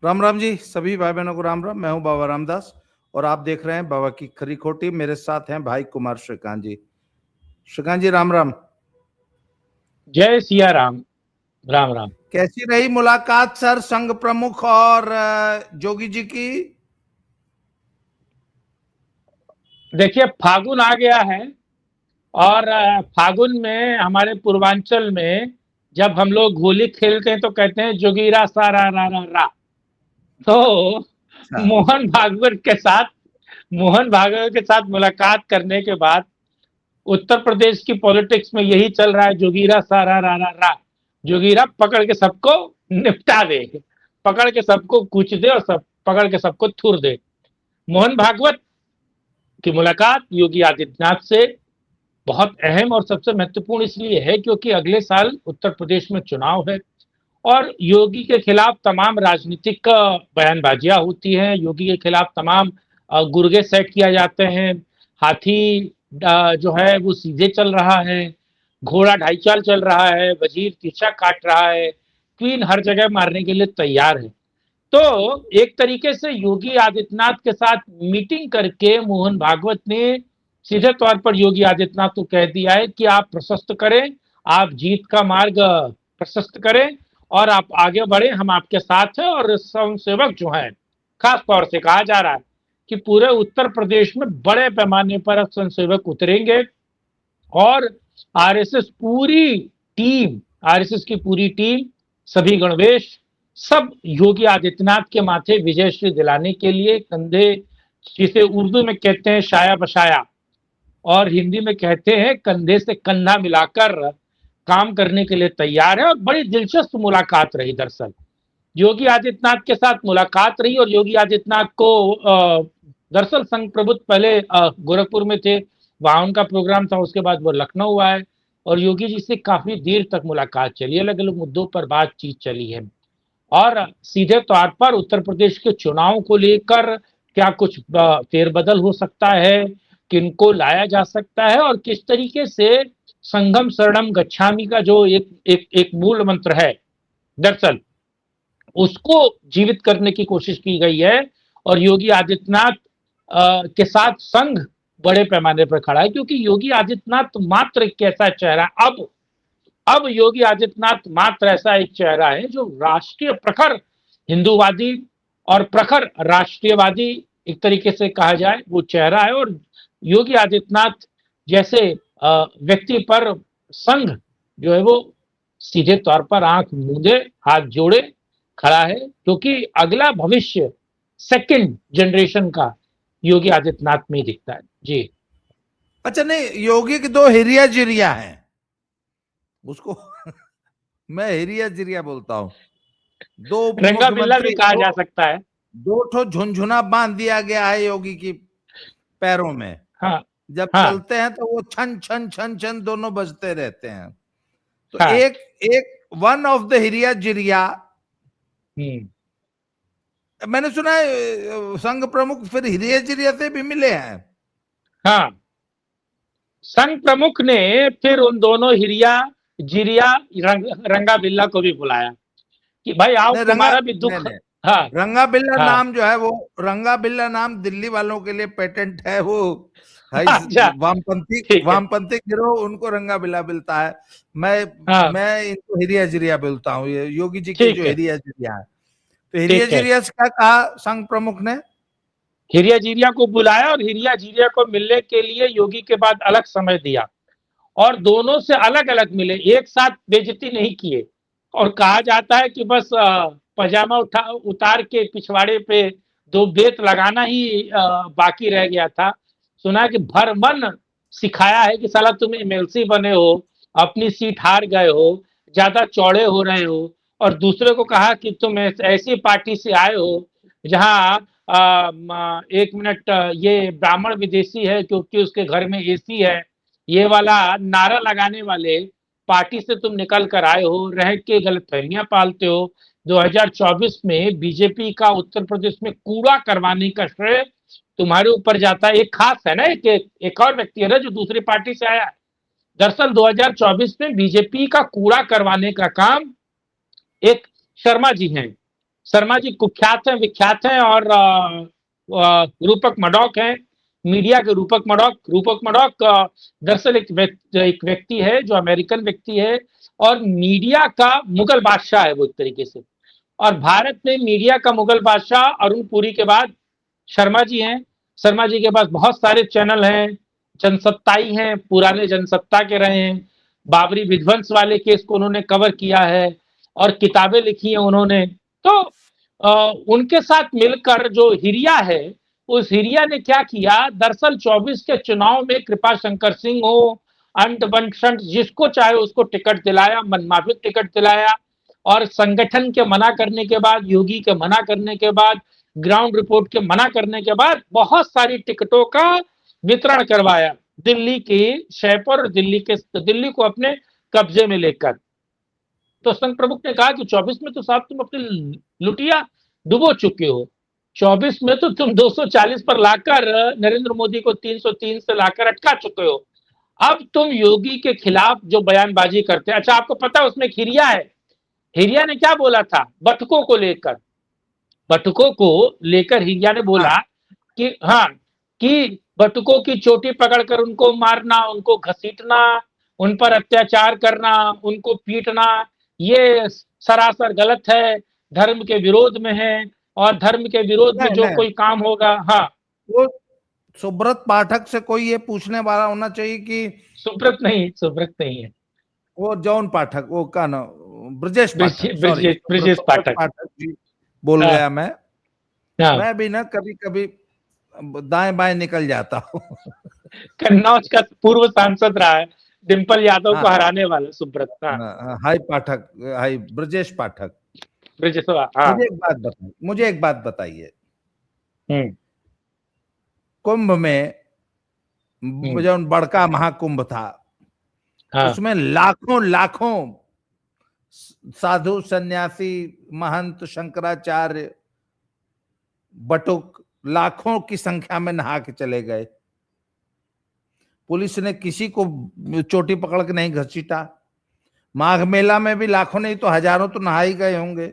राम राम जी, सभी भाई बहनों को राम राम। मैं हूं बाबा रामदास और आप देख रहे हैं बाबा की खरी खोटी। मेरे साथ हैं भाई कुमार श्रीकांत जी। श्रीकांत जी राम राम। जय सिया राम। राम राम। कैसी रही मुलाकात सर संघ प्रमुख और जोगी जी की? देखिए, फागुन आ गया है और फागुन में हमारे पूर्वांचल में जब हम लोग होली खेलते हैं तो कहते हैं जोगीरा सारा रा रा रा। तो अच्छा। मोहन भागवत के साथ मोहन भागवत के साथ मुलाकात करने के बाद उत्तर प्रदेश की पॉलिटिक्स में यही चल रहा है, जोगीरा सारा रा रा रा। जोगीरा पकड़ के सबको निपटा दे, पकड़ के सबको कूच दे और सब पकड़ के सबको थूर दे। मोहन भागवत की मुलाकात योगी आदित्यनाथ से बहुत अहम और सबसे महत्वपूर्ण इसलिए है क्योंकि अगले साल उत्तर प्रदेश में चुनाव है और योगी के खिलाफ तमाम राजनीतिक बयानबाजियां होती हैं। योगी के खिलाफ तमाम गुर्गे सेट किया जाते हैं। हाथी जो है वो सीधे चल रहा है, घोड़ा ढाई चाल चल रहा है, वजीर तिरछा काट रहा है, क्वीन हर जगह मारने के लिए तैयार है। तो एक तरीके से योगी आदित्यनाथ के साथ मीटिंग करके मोहन भागवत ने सीधे तौर पर योगी आदित्यनाथ को कह दिया है कि आप प्रशस्त करें, आप जीत का मार्ग प्रशस्त करें और आप आगे बढ़े, हम आपके साथ हैं। और स्वयंसेवक जो है, खास तौर से कहा जा रहा है कि पूरे उत्तर प्रदेश में बड़े पैमाने पर स्वयंसेवक उतरेंगे और आरएसएस पूरी आरएसएस की पूरी टीम, सभी गणवेश, सब योगी आदित्यनाथ के माथे विजयश्री दिलाने के लिए कंधे, जिसे उर्दू में कहते हैं शाया बशाया और हिंदी में कहते हैं कंधे से कंधा मिलाकर काम करने के लिए तैयार है। और बड़ी दिलचस्प मुलाकात रही। दरअसल योगी आदित्यनाथ के साथ मुलाकात रही और योगी आदित्यनाथ को दरअसल संघ प्रभुत्व पहले गोरखपुर में थे, वहां उनका प्रोग्राम था, उसके बाद वो लखनऊ आए और योगी जी से काफी देर तक मुलाकात चली, अलग अलग मुद्दों पर बातचीत चली है। और सीधे तौर पर उत्तर प्रदेश के चुनाव को लेकर क्या कुछ फेरबदल हो सकता है, किनको लाया जा सकता है और किस तरीके से संगम शरणम गच्छामि का जो एक मूल मंत्र है, दरअसल उसको जीवित करने की कोशिश की गई है। और योगी आदित्यनाथ के साथ संघ बड़े पैमाने पर खड़ा है क्योंकि योगी आदित्यनाथ मात्र एक ऐसा चेहरा, अब योगी आदित्यनाथ मात्र ऐसा एक चेहरा है जो राष्ट्रीय प्रखर हिंदूवादी और प्रखर राष्ट्रीयवादी, एक तरीके से कहा जाए, वो चेहरा है। और योगी आदित्यनाथ जैसे व्यक्ति पर संघ जो है वो सीधे तौर पर आंख मूंदे हाथ जोड़े खड़ा है क्योंकि अगला भविष्य सेकंड जनरेशन का योगी आदित्यनाथ में ही दिखता है। जी। अच्छा, नहीं, योगी की दो हिरिया जिरिया हैं उसको मैं हिरिया जिरिया बोलता हूं। दो उप रंगा बिल्ला भी मुख्यमंत्री, कहा दो जा सकता है। दो ठो झुनझुना बांध दिया गया है योगी की पैरों में। हाँ जब हाँ चलते हैं तो वो छन छन छन छन दोनों बजते रहते हैं। तो हाँ। एक एक वन ऑफ द हिरिया जिरिया, हम्म। मैंने सुना है संघ प्रमुख फिर हिरिया जिरिया से भी मिले हैं। हाँ, संघ प्रमुख ने फिर उन दोनों हिरिया जिरिया रंगा बिल्ला को भी बुलाया कि भाई आओ, नहीं, तुम्हारा भी दुख। नहीं, हाँ रंगा बिल्ला हाँ। नाम जो है वो, रंगा बिल्ला नाम दिल्ली वालों के लिए पेटेंट है। वो है अच्छा, वामपंथी, ठीक है। वामपंथी गिरोह, उनको रंगा बिल्ला मिलता है। मैं हाँ, मैं इनको हिरिया जिरिया बोलता हूँ, ये योगी जी के ठीक जो है। हिरिया जिरिया है। तो हिरिया ठीक है, जिरिया से क्या कहा संघ प्रमुख ने? हिरिया जीरिया को बुलाया और हिरिया जीरिया को मिलने के लिए योगी के बाद अलग समय दिया और दोनों से अलग अलग मिले, एक साथ बेइज्जती नहीं किए। और कहा जाता है कि बस पजामा उतार के पिछवाड़े पे दो बेत लगाना ही बाकी रह गया था। सुना कि भर मन सिखाया है कि साला तुम एमएलसी बने हो, अपनी सीट हार गए हो, ज्यादा चौड़े हो रहे हो। और दूसरे को कहा कि तुम ऐसी पार्टी से आए हो जहां एक मिनट, ये ब्राह्मण विदेशी है क्योंकि उसके घर में एसी है, ये वाला नारा लगाने वाले पार्टी से तुम निकल कर आए हो, रह के गलतफहमियां पालते हो। 2024 में बीजेपी का उत्तर प्रदेश में कूड़ा करवाने का श्रेय तुम्हारे ऊपर जाता है। एक खास है ना, एक और व्यक्ति है ना जो दूसरी पार्टी से आया है। दरअसल 2024 में बीजेपी का कूड़ा करवाने का काम एक शर्मा जी हैं, शर्मा जी कुख्यात हैं, विख्यात हैं और रूपक मडॉक हैं, मीडिया के रूपक मडॉक। रूपक मडॉक दरअसल एक व्यक्ति है जो अमेरिकन व्यक्ति है और मीडिया का मुगल बादशाह है वो एक तरीके से। और भारत में मीडिया का मुगल बादशाह अरुण पुरी के बाद शर्मा जी हैं। शर्मा जी के पास बहुत सारे चैनल हैं, जनसत्ताई हैं, पुराने जनसत्ता के रहे हैं, बाबरी विध्वंस वाले केस को उन्होंने कवर किया है और किताबें लिखी हैं उन्होंने। तो उनके साथ मिलकर जो हिरिया है, उस हिरिया ने क्या किया, दरअसल 24 के चुनाव में कृपा शंकर सिंह हो, अंट बंट जिसको चाहे उसको टिकट दिलाया, मनमाफिक टिकट दिलाया। और संगठन के मना करने के बाद, योगी के मना करने के बाद, ग्राउंड रिपोर्ट के मना करने के बाद बहुत सारी टिकटों का वितरण करवाया दिल्ली की शय पर, दिल्ली को अपने कब्जे में लेकर। तो संघ प्रमुख ने कहा कि 24 में तो साहब तुम अपनी लुटिया डुबो चुके हो, 24 में तो तुम 240 पर लाकर नरेंद्र मोदी को 303 से लाकर अटका चुके हो। अब तुम योगी के खिलाफ जो बयानबाजी करते हैं, अच्छा आपको पता है उसमें हिरिया है, हिरिया ने क्या बोला था बटुकों को लेकर, बटुकों को लेकर हिरिया ने बोला कि हाँ, कि बटुकों की चोटी पकड़कर उनको मारना, उनको घसीटना, उन पर अत्याचार करना, उनको पीटना, ये सरासर गलत है, धर्म के विरोध में है और धर्म के विरोध में जो कोई काम होगा। हाँ, वो सुब्रत पाठक से कोई ये पूछने वाला होना चाहिए कि सुब्रत नहीं है, वो जॉन पाठक, वो का ना ब्रजेश पाठक, सॉरी ब्रजेश पाठक जी बोल हाँ, गया मैं। हाँ, मैं भी ना कभी कभी दाएं बाएं निकल जाता हूँ। कन्नौज का पूर्व सांसद रहा है, डिम्पल यादव हाँ, को हराने वाला सुब्रत। हाँ, हाई पाठक, हाई ब्रजेश पाठक, ब्रजेश हाँ, मुझे एक बात बताइए, कुंभ में जो बड़का महाकुंभ था, हाँ, उसमें लाखों लाखों साधु सन्यासी महंत शंकराचार्य बटुक लाखों की संख्या में नहा के चले गए। पुलिस ने किसी को चोटी पकड़ के नहीं घसीटा। माघ मेला में भी लाखों नहीं तो हजारों तो नहा ही गए होंगे।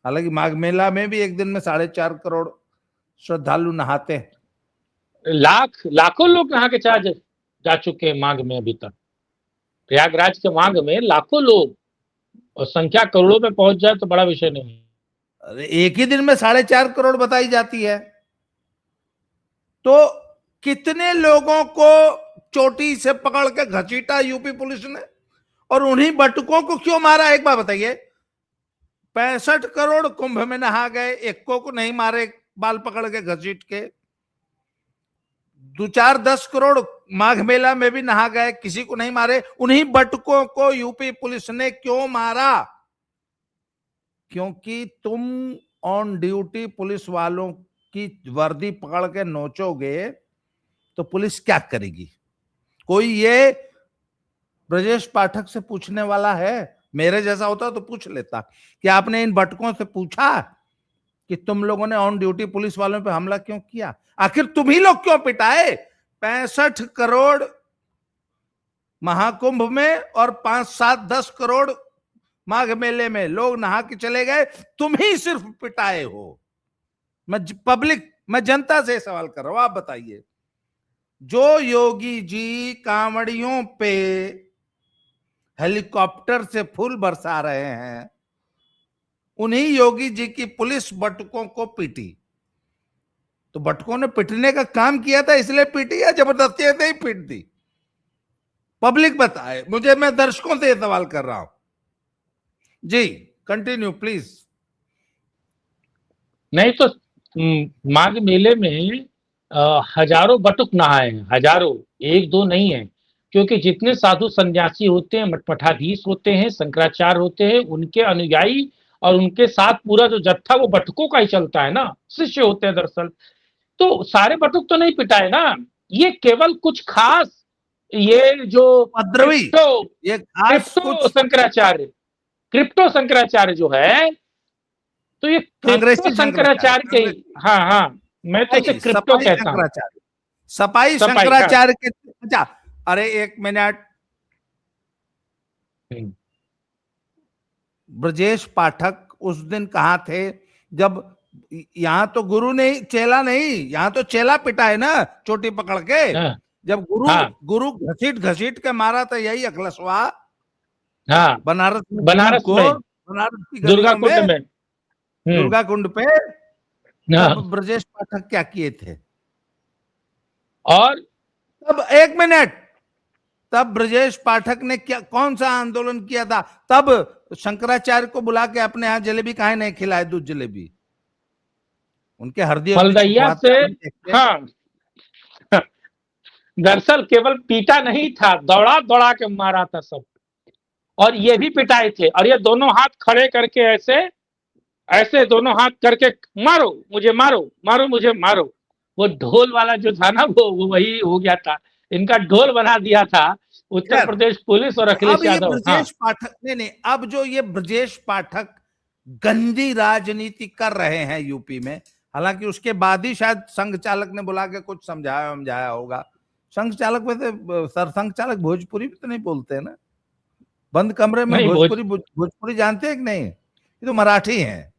हालांकि माघ मेला में भी एक दिन में 4.5 करोड़ श्रद्धालु नहाते हैं। लाखों लोग नहा के जा चुके हैं माघ में। अभी तक प्रयागराज के माघ में लाखों लोग, और संख्या करोड़ों में पहुंच जाए तो बड़ा विषय नहीं है। अरे एक ही दिन में 4.5 करोड़ बताई जाती है, तो कितने लोगों को चोटी से पकड़ के घसीटा यूपी पुलिस ने, और उन्हीं बटुकों को क्यों मारा? एक बात बताइए, 65 करोड़ कुंभ में नहा गए, एक को नहीं मारे बाल पकड़ के घसीट के। 2-4-10 करोड़ माघ मेला में भी नहा गए, किसी को नहीं मारे। उन्हीं बटुकों को यूपी पुलिस ने क्यों मारा? क्योंकि तुम ऑन ड्यूटी पुलिस वालों की वर्दी पकड़ के नोचोगे तो पुलिस क्या करेगी? कोई ये ब्रजेश पाठक से पूछने वाला है? मेरे जैसा होता तो पूछ लेता कि आपने इन बटकों से पूछा कि तुम लोगों ने ऑन ड्यूटी पुलिस वालों पे हमला क्यों किया? आखिर तुम ही लोग क्यों पिटाए? 65 करोड़ महाकुंभ में और 5-7-10 करोड़ माघ मेले में लोग नहा के चले गए, तुम ही सिर्फ पिटाए हो। मैं जनता से सवाल कर रहा हूं, आप बताइए, जो योगी जी कांवड़ियों पे हेलीकॉप्टर से फूल बरसा रहे हैं, उन्हीं योगी जी की पुलिस बटुकों को पीटी। तो बटुकों ने पिटने का काम किया था इसलिए पीटी या जबरदस्ती ही पीट दी? पब्लिक बताए मुझे, मैं दर्शकों से सवाल कर रहा हूं। जी कंटिन्यू प्लीज। नहीं तो माघ मेले में हजारों बटुक नहाए हैं, हजारों, एक दो नहीं है। क्योंकि जितने साधु सन्यासी होते हैं, मठमठाधीश होते हैं, शंकराचार्य होते हैं, उनके अनुयायी और उनके साथ पूरा जो जत्था वो बटुकों का ही चलता है ना, शिष्य होते हैं दरअसल। तो सारे बटुक तो नहीं पिटाए ना, ये केवल कुछ खास, ये जो उपद्रवी, ये खास क्रिप्टो कुछ शंकराचार्य, क्रिप्टो शंकराचार्य जो है, तो ये क्रिप्टो कांग्रेसी शंकराचार्य के, हाँ हाँ, मैं तो इसे क्रिप्टो सपाई कहता हूँ। शंकराचार्य, सपाई सपाई, शंकराचार्य के। अच्छा, अरे एक मिनट, ब्रजेश पाठक उस दिन कहां थे जब यहाँ तो गुरु नहीं चेला नहीं, यहाँ तो चेला पिटा है ना चोटी पकड़ के। हाँ जब गुरु हाँ गुरु घसीट घसीट के मारा था यही अखिलसवा हाँ, बनारस में गरीब बनारस को, में बनारस की दुर्गा गलियों कुंड में, में। दुर्गा कुंड पे। तब हाँ, ब्रजेश पाठक क्या किए थे? और तब एक मिनट, तब ब्रजेश पाठक ने क्या कौन सा आंदोलन किया था? तब शंकराचार्य को बुला के अपने यहाँ जलेबी काहे नहीं खिलाए, दूध जलेबी? उनके हरदी हरदी फलदैया छुपवाते से। हम देखते हैं। हाँ, दरअसल केवल पीटा नहीं था, दौड़ा दौड़ा के मारा था सब। और ये भी पिटाए थे, और ये दोनों हाथ खड़े करके ऐसे ऐसे दोनों हाथ करके, मारो मुझे, मारो मारो मुझे, मारो। वो ढोल वाला जो था ना, वो वही हो गया था, इनका ढोल बना दिया था उत्तर खैर, प्रदेश पुलिस और तो अखिलेश अब ये यादव। हाँ ब्रजेश पाठक नहीं, अब जो ये ब्रजेश पाठक गंदी राजनीति कर रहे हैं यूपी में, हालांकि उसके बाद ही शायद संघ चालक ने बुला के कुछ समझाया समझाया होगा। संघ चालक में तो सरसंघ चालक भोजपुरी भी तो नहीं बोलते ना, बंद कमरे में नहीं, भोजपुरी जानते हैं कि नहीं? ये तो मराठी हैं।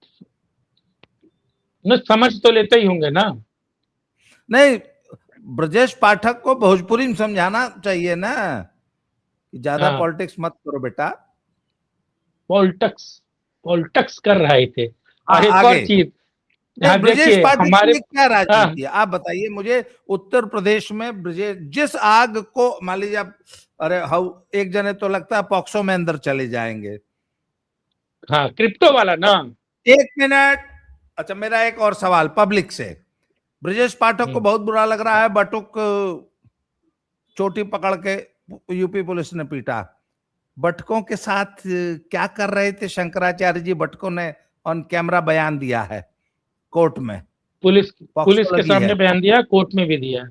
न समझ तो लेते ही होंगे ना। नहीं, ब्रजेश पाठक को भोजपुरी में समझाना चाहिए ना कि ज्यादा हाँ, पॉलिटिक्स मत करो बेटा। पॉलिटिक्स पॉलिटिक्स कर रहे थे। और एक और आगे चीज, नहीं, यहाँ ब्रजेश देखिए पाठक की हमारे। ये क्या हाँ राजनीति है आप बताइए मुझे। उत्तर प्रदेश में ब्रजेश जिस आग को मान लीजिए आप, अरे हाउ एक जने तो लगता है पॉक्सो में अंदर चले जाएंगे। हाँ, क्रिप्टो वाला ना। एक मिनट, अच्छा मेरा एक और सवाल पब्लिक से। ब्रजेश पाठक को बहुत बुरा लग रहा है, बटुक चोटी पकड़ के यूपी पुलिस ने पीटा। बटकों के साथ क्या कर रहे थे शंकराचार्य जी? बटकों ने ऑन कैमरा बयान दिया है कोर्ट में, पुलिस पुलिस पॉक्सो के लगी है। सामने बयान दिया, कोर्ट में भी दिया।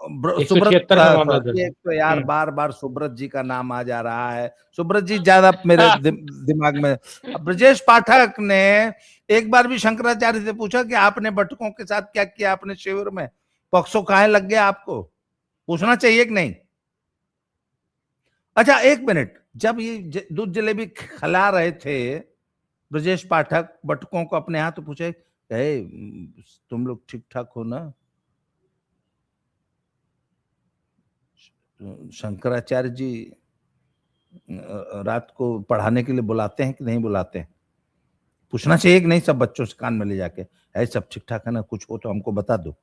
सुब्रत 176 में मामला दर्ज है। एक तो यार बार बार सुब्रत जी का नाम आ जा रहा है, सुब्रत जी ज्यादा मेरे दिमाग में। ब्रजेश पाठक ने एक बार भी शंकराचार्य से पूछा कि आपने बटकों के साथ क्या किया अपने शिविर में, पॉक्सो काहे लग गया आपको? पूछना चाहिए कि नहीं? अच्छा एक मिनट, जब ये दूध जलेबी खिला रहे थे ब्रजेश पाठक बटकों को अपने हाथ, तो पूछे तुम लोग ठीक ठाक हो ना? शंकराचार्य जी रात को पढ़ाने के लिए बुलाते हैं कि नहीं बुलाते हैं? पूछना चाहिए कि नहीं सब बच्चों से कान में ले जाके, है सब ठीक ठाक है ना, कुछ हो तो हमको बता दो।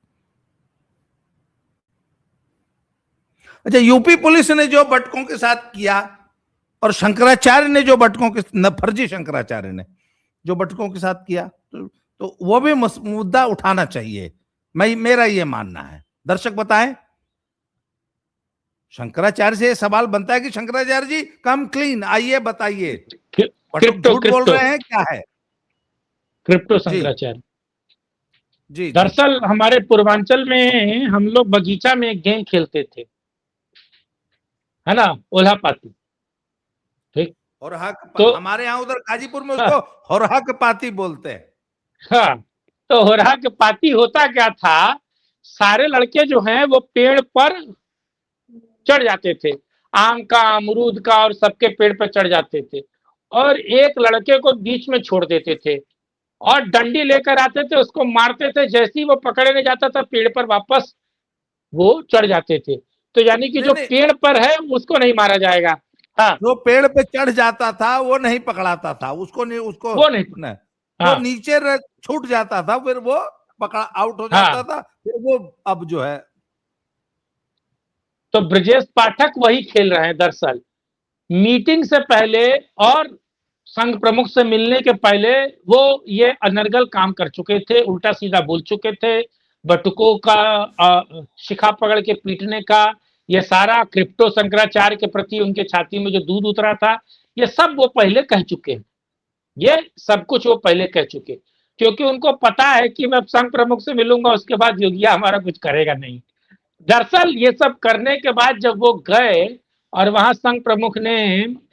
अच्छा, यूपी पुलिस ने जो बटकों के साथ किया और शंकराचार्य ने जो बटकों के न फर्जी शंकराचार्य ने जो बटकों के साथ किया, तो वो भी मुद्दा उठाना चाहिए। मेरा ये मानना है, दर्शक बताएं। शंकराचार्य से सवाल बनता है कि शंकराचार्य जी कम क्लीन, आइए बताइए बटुक झूठ बोल रहे हैं क्या है? क्रिप्टो जी शंकराचार्य। जी जी। दरअसल हमारे पूर्वांचल में हम लोग बगीचा में एक गेम खेलते थे, है ना, ओल्हा पाती। ठीक। और तो हमारे यहाँ उधर गाजीपुर में हाँ, उसको होरहक पाती बोलते हैं। हाँ, तो ओल्हा पाती होता क्या था, सारे लड़के जो हैं वो पेड़ पर चढ़ जाते थे, आम का, अमरूद का, और सबके पेड़ पर चढ़ जाते थे, और एक लड़के को बीच में छोड़ देते थे और डंडी लेकर आते थे, उसको मारते थे। जैसे ही वो पकड़ने जाता था पेड़ पर वापस वो चढ़ जाते थे। तो यानी कि नहीं जो नहीं, पेड़ पर है उसको नहीं मारा जाएगा। हाँ, जो पेड़ पे चढ़ जाता था वो नहीं पकड़ाता था, उसको नहीं, उसको वो नहीं। नहीं, जो हाँ नीचे छूट जाता था फिर वो पकड़ा आउट हो जाता हाँ, था, फिर वो अब जो है। तो ब्रजेश पाठक वही खेल रहे हैं दरअसल। मीटिंग से पहले और संघ प्रमुख से मिलने के पहले वो ये अनर्गल काम कर चुके थे, उल्टा सीधा बोल चुके थे, बटुकों का शिखा पकड़ के पीटने का, ये सारा क्रिप्टो शंकराचार्य के प्रति उनके छाती में जो दूध उतरा था, ये सब वो पहले कह चुके हैं। ये सब कुछ वो पहले कह चुके, क्योंकि उनको पता है कि मैं संघ प्रमुख से मिलूंगा उसके बाद योगिया हमारा कुछ करेगा नहीं। दरअसल ये सब करने के बाद जब वो गए और वहां संघ प्रमुख ने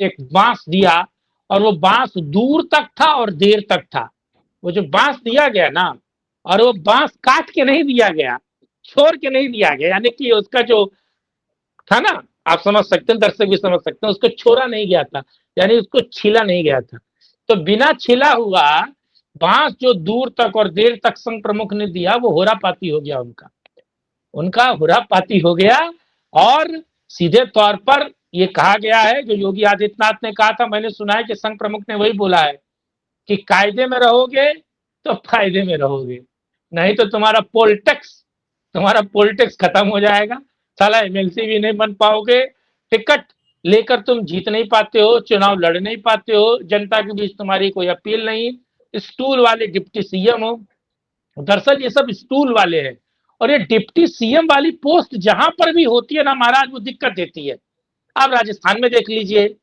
एक बांस दिया, और वो बांस दूर तक था और देर तक था। वो जो बांस दिया गया ना, और वो बांस काट के नहीं दिया गया, छोड़ के नहीं दिया गया, यानी कि उसका जो था ना, आप समझ सकते हैं, दर्शक भी समझ सकते हैं, उसको छोड़ा नहीं गया था, यानी उसको छीला नहीं गया था। तो बिना छिला हुआ बांस जो दूर तक और देर तक संघ प्रमुख ने दिया वो होरापाती हो गया, उनका होरापाती हो गया। और सीधे तौर पर ये कहा गया है, जो योगी आदित्यनाथ ने कहा था, मैंने सुना है कि संघ प्रमुख ने वही बोला है कि कायदे में रहोगे तो फायदे में रहोगे, नहीं तो तुम्हारा पॉलिटिक्स खत्म हो जाएगा, साला एमएलसी भी नहीं बन पाओगे, टिकट लेकर तुम जीत नहीं पाते हो, चुनाव लड़ नहीं पाते हो, जनता के बीच तुम्हारी कोई अपील नहीं, स्टूल वाले डिप्टी सीएम हो। दरअसल ये सब स्टूल वाले हैं, और ये डिप्टी सीएम वाली पोस्ट जहां पर भी होती है ना महाराज, वो दिक्कत देती है। आप राजस्थान में देख लीजिए,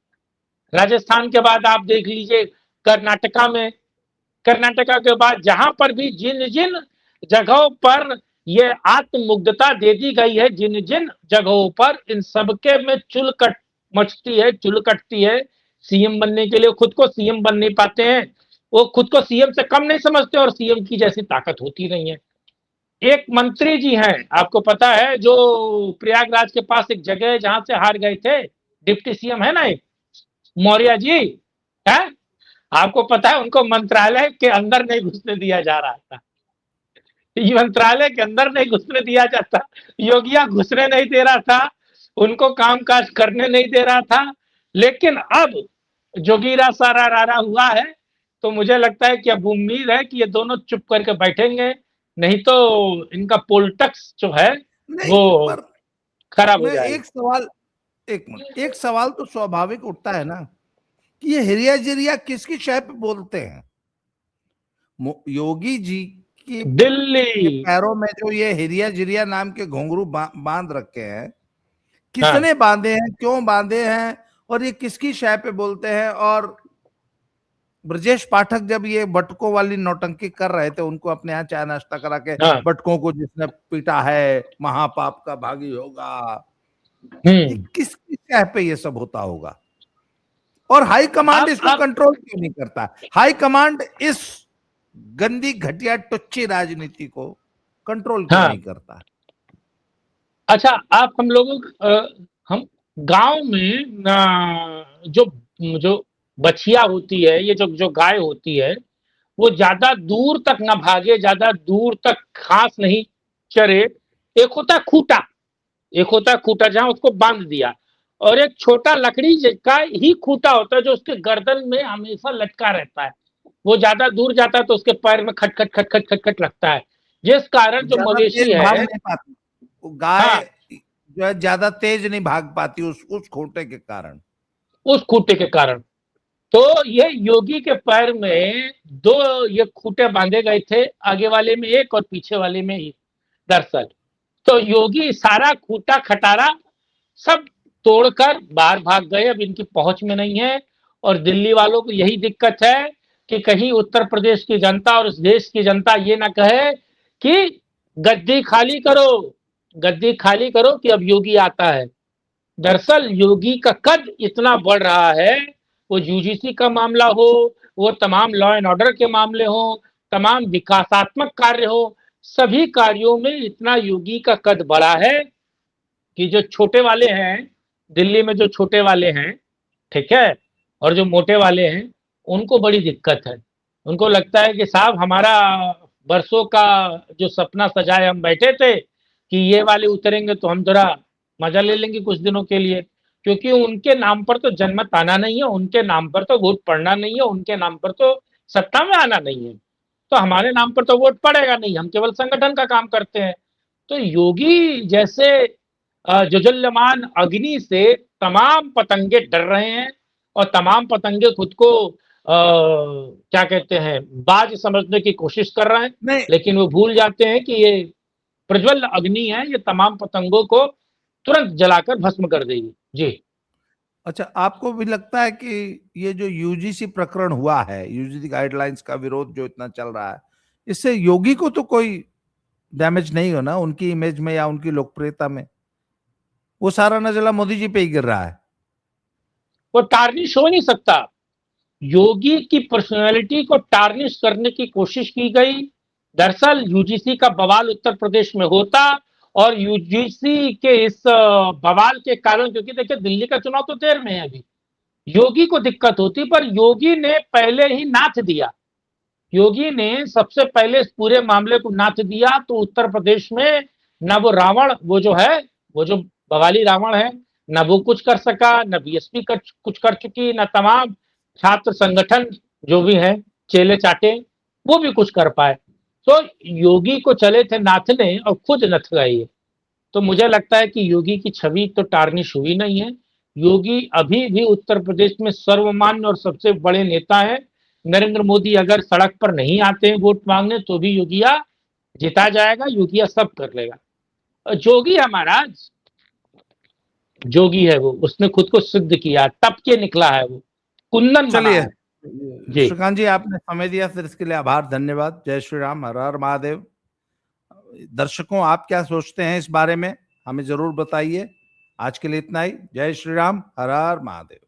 राजस्थान के बाद आप देख लीजिए कर्नाटका में, कर्नाटका के बाद जहां पर भी जिन जिन जगहों पर ये आत्ममुग्धता दे दी गई है, जिन जिन जगहों पर, इन सबके में चुलकट मचती है, चुल कटती है। सीएम बनने के लिए खुद को सीएम बन नहीं पाते हैं, वो खुद को सीएम से कम नहीं समझते और सीएम की जैसी ताकत होती नहीं है। एक मंत्री जी हैं, आपको पता है, जो प्रयागराज के पास एक जगह है जहां से हार गए थे, डिप्टी सीएम है ना एक, मौर्य जी है, आपको पता है उनको मंत्रालय के अंदर नहीं घुसने दिया जा रहा था, मंत्रालय के अंदर नहीं घुसने दिया जाता, योगिया घुसने नहीं दे रहा था, उनको कामकाज करने नहीं दे रहा था। लेकिन अब जोगीरा सारा रारा हुआ है, तो मुझे लगता है कि अब उम्मीद है कि ये दोनों चुप करके बैठेंगे, नहीं तो इनका पॉलिटिक्स जो है नहीं, वो पर खराब हो मैं जाएगा। एक सवाल तो स्वाभाविक उठता है ना कि ये हिरिया जिरिया किसकी शय पे बोलते हैं? योगी जी की के दिल्ली, पैरों में जो ये हिरिया जिरिया नाम के घुंघरू बांध रखे हैं, हाँ किसने बांधे हैं, क्यों बांधे हैं, और ये किसकी शय पे बोलते हैं? और ब्रजेश पाठक जब ये बटकों वाली नौटंकी कर रहे थे, उनको अपने यहाँ चाय नाश्ता करा के, हाँ, बटकों को जिसने पीटा है महापाप का भागी होगा, ये किसकी शय पे ये सब होता होगा? और हाई कमांड इसको कंट्रोल क्यों नहीं करता? हाई कमांड इस गंदी घटिया टुच्ची राजनीति को कंट्रोल क्यों हाँ, नहीं करता? अच्छा, आप हम लोगों हम गांव में जो जो बछिया होती है, ये जो जो गाय होती है, वो ज्यादा दूर तक ना भागे, ज्यादा दूर तक घास नहीं चरे। एक होता है खूटा, एक होता है खूटा जहां उसको बांध दिया, और एक छोटा लकड़ी का ही खूटा होता है जो उसके गर्दन में हमेशा लटका रहता है। वो ज्यादा दूर जाता है तो उसके पैर में खट खट खट खट खट खट लगता है, जिस कारण जो ज्यादा मवेशी तेज भाग है, नहीं पाती वो गाय, हाँ, जो है ज्यादा तेज नहीं भाग पाती उस खोटे के कारण। उस खूटे के कारण। तो ये योगी के पैर में दो ये खूटे बांधे गए थे, आगे वाले में एक और पीछे वाले में एक। दरअसल तो योगी सारा खूटा खटारा सब तोड़कर बाहर भाग गए, अब इनकी पहुंच में नहीं है। और दिल्ली वालों को यही दिक्कत है कि कहीं उत्तर प्रदेश की जनता और इस देश की जनता ये ना कहे कि गद्दी खाली करो, गद्दी खाली करो कि अब योगी आता है। दरअसल योगी का कद इतना बढ़ रहा है, वो यूजीसी का मामला हो, वो तमाम लॉ एंड ऑर्डर के मामले हो, तमाम विकासात्मक कार्य हो, सभी कार्यों में इतना योगी का कद बढ़ा है कि जो छोटे वाले हैं, दिल्ली में जो छोटे वाले हैं, ठीक है, और जो मोटे वाले हैं, उनको बड़ी दिक्कत है। उनको लगता है कि साहब हमारा बरसों का जो सपना सजाए हम बैठे थे कि ये वाले उतरेंगे तो हम जरा मजा ले लेंगे कुछ दिनों के लिए, क्योंकि उनके नाम पर तो जनमत आना नहीं है, उनके नाम पर तो वोट पड़ना नहीं है, उनके नाम पर तो सत्ता में आना नहीं है, तो हमारे नाम पर तो वोट पड़ेगा नहीं, हम केवल संगठन का काम करते हैं। तो योगी जैसे जुजल्यमान अग्नि से तमाम पतंगे डर रहे हैं, और तमाम पतंगे खुद को क्या कहते हैं, बाज समझने की कोशिश कर रहे हैं, नहीं, लेकिन वो भूल जाते हैं कि ये प्रज्वल अग्नि है, ये तमाम पतंगों को तुरंत जलाकर भस्म कर देगी। जी। अच्छा, आपको भी लगता है कि ये जो यूजीसी प्रकरण हुआ है, यूजीसी गाइडलाइंस का विरोध जो इतना चल रहा है, इससे योगी को तो कोई डैमेज नहीं हो ना उनकी इमेज में या उनकी लोकप्रियता में? वो सारा नजला मोदी जी पे ही गिर रहा है। वो टार्निश हो नहीं सकता, योगी की पर्सनालिटी को टार्निश करने की कोशिश की गई। दरअसल यूजीसी का बवाल उत्तर प्रदेश में होता, और यूजीसी के इस बवाल के कारण, क्योंकि देखिए दिल्ली का चुनाव तो देर में है, अभी योगी को दिक्कत होती, पर योगी ने पहले ही नाथ दिया, योगी ने सबसे पहले इस पूरे मामले को नाथ दिया तो उत्तर प्रदेश में न वो रावण, वो जो है, वो जो बवाली रावण है, न वो कुछ कर सका, न बीएसपी कुछ कर चुकी, न तमाम छात्र संगठन जो भी है चेले चाटे वो भी कुछ कर पाए। तो योगी को चले थे नाथने और खुद नथ गए। तो मुझे लगता है कि योगी की छवि तो टार्निश हुई नहीं है। योगी अभी भी उत्तर प्रदेश में सर्वमान्य और सबसे बड़े नेता है। नरेंद्र मोदी अगर सड़क पर नहीं आते हैं वोट मांगने तो भी योगिया जिता जाएगा, योगिया सब कर लेगा। और जोगी है महाराज, जोगी है वो, उसने खुद को सिद्ध किया, तप के निकला है वो, कुंदन बना चलिए है। जी श्रीकांत जी, आपने समय दिया, फिर इसके लिए आभार, धन्यवाद। जय श्री राम, हर हर महादेव। दर्शकों, आप क्या सोचते हैं इस बारे में, हमें जरूर बताइए। आज के लिए इतना ही। जय श्री राम, हर हर महादेव।